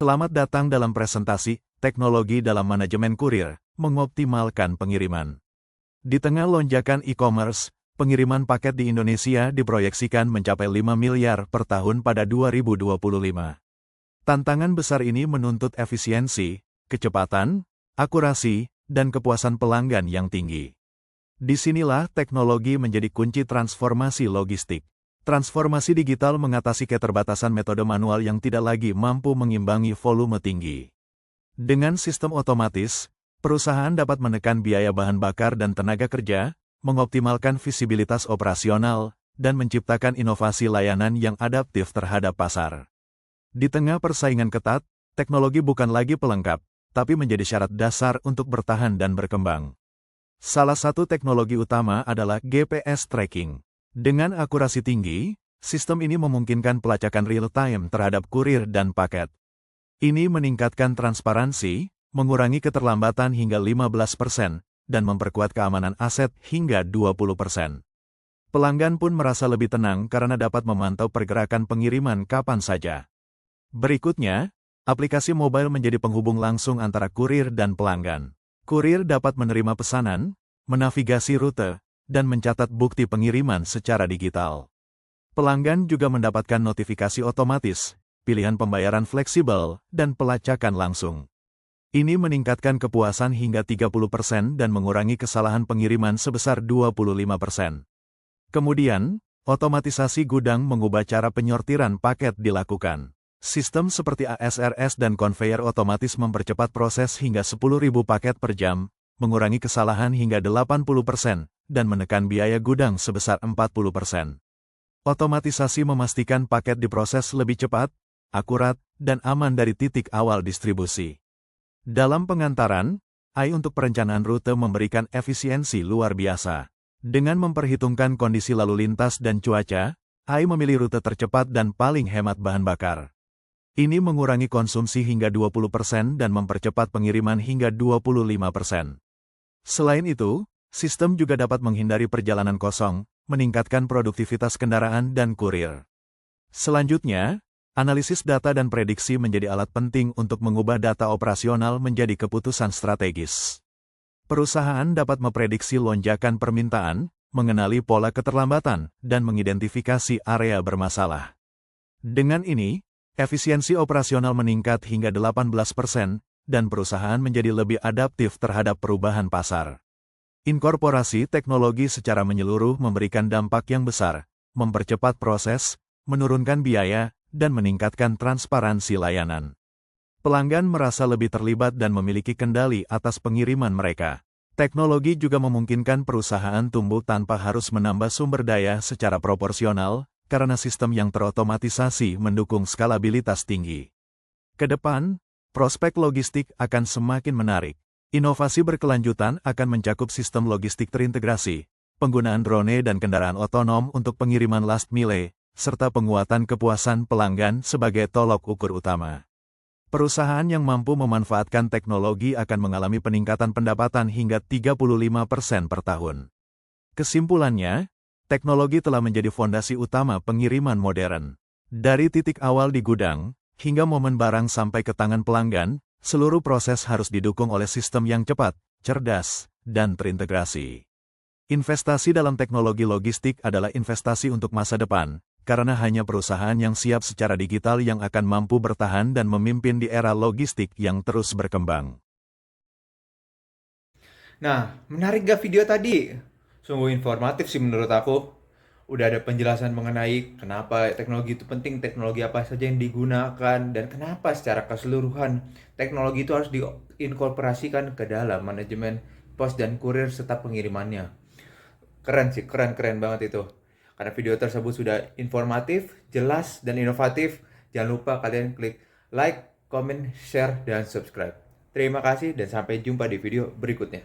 Selamat datang dalam presentasi Teknologi dalam Manajemen Kurir, Mengoptimalkan Pengiriman. Di tengah lonjakan e-commerce, pengiriman paket di Indonesia diproyeksikan mencapai 5 miliar per tahun pada 2025. Tantangan besar ini menuntut efisiensi, kecepatan, akurasi, dan kepuasan pelanggan yang tinggi. Disinilah teknologi menjadi kunci transformasi logistik. Transformasi digital mengatasi keterbatasan metode manual yang tidak lagi mampu mengimbangi volume tinggi. Dengan sistem otomatis, perusahaan dapat menekan biaya bahan bakar dan tenaga kerja, mengoptimalkan visibilitas operasional, dan menciptakan inovasi layanan yang adaptif terhadap pasar. Di tengah persaingan ketat, teknologi bukan lagi pelengkap, tapi menjadi syarat dasar untuk bertahan dan berkembang. Salah satu teknologi utama adalah GPS tracking. Dengan akurasi tinggi, sistem ini memungkinkan pelacakan real-time terhadap kurir dan paket. Ini meningkatkan transparansi, mengurangi keterlambatan hingga 15%, dan memperkuat keamanan aset hingga 20%. Pelanggan pun merasa lebih tenang karena dapat memantau pergerakan pengiriman kapan saja. Berikutnya, aplikasi mobile menjadi penghubung langsung antara kurir dan pelanggan. Kurir dapat menerima pesanan, menavigasi rute, dan mencatat bukti pengiriman secara digital. Pelanggan juga mendapatkan notifikasi otomatis, pilihan pembayaran fleksibel, dan pelacakan langsung. Ini meningkatkan kepuasan hingga 30% dan mengurangi kesalahan pengiriman sebesar 25%. Kemudian, otomatisasi gudang mengubah cara penyortiran paket dilakukan. Sistem seperti ASRS dan konveyor otomatis mempercepat proses hingga 10.000 paket per jam, mengurangi kesalahan hingga 80%, dan menekan biaya gudang sebesar 40%. Otomatisasi memastikan paket diproses lebih cepat, akurat, dan aman dari titik awal distribusi. Dalam pengantaran, AI untuk perencanaan rute memberikan efisiensi luar biasa. Dengan memperhitungkan kondisi lalu lintas dan cuaca, AI memilih rute tercepat dan paling hemat bahan bakar. Ini mengurangi konsumsi hingga 20% dan mempercepat pengiriman hingga 25%. Selain itu, sistem juga dapat menghindari perjalanan kosong, meningkatkan produktivitas kendaraan dan kurir. Selanjutnya, analisis data dan prediksi menjadi alat penting untuk mengubah data operasional menjadi keputusan strategis. Perusahaan dapat memprediksi lonjakan permintaan, mengenali pola keterlambatan, dan mengidentifikasi area bermasalah. Dengan ini, efisiensi operasional meningkat hingga 18%, dan perusahaan menjadi lebih adaptif terhadap perubahan pasar. Inkorporasi teknologi secara menyeluruh memberikan dampak yang besar, mempercepat proses, menurunkan biaya, dan meningkatkan transparansi layanan. Pelanggan merasa lebih terlibat dan memiliki kendali atas pengiriman mereka. Teknologi juga memungkinkan perusahaan tumbuh tanpa harus menambah sumber daya secara proporsional, karena sistem yang terotomatisasi mendukung skalabilitas tinggi. Ke depan, prospek logistik akan semakin menarik. Inovasi berkelanjutan akan mencakup sistem logistik terintegrasi, penggunaan drone dan kendaraan otonom untuk pengiriman last mile, serta penguatan kepuasan pelanggan sebagai tolok ukur utama. Perusahaan yang mampu memanfaatkan teknologi akan mengalami peningkatan pendapatan hingga 35% per tahun. Kesimpulannya, teknologi telah menjadi fondasi utama pengiriman modern. Dari titik awal di gudang, hingga momen barang sampai ke tangan pelanggan, seluruh proses harus didukung oleh sistem yang cepat, cerdas, dan terintegrasi. Investasi dalam teknologi logistik adalah investasi untuk masa depan, karena hanya perusahaan yang siap secara digital yang akan mampu bertahan dan memimpin di era logistik yang terus berkembang. Nah, menarik gak video tadi? Sungguh informatif sih menurut aku. Udah ada penjelasan mengenai kenapa teknologi itu penting, teknologi apa saja yang digunakan, dan kenapa secara keseluruhan teknologi itu harus diinkorporasikan ke dalam manajemen pos dan kurir serta pengirimannya. Keren sih, keren banget itu. Karena video tersebut sudah informatif, jelas, dan inovatif, jangan lupa kalian klik like, comment, share, dan subscribe. Terima kasih dan sampai jumpa di video berikutnya.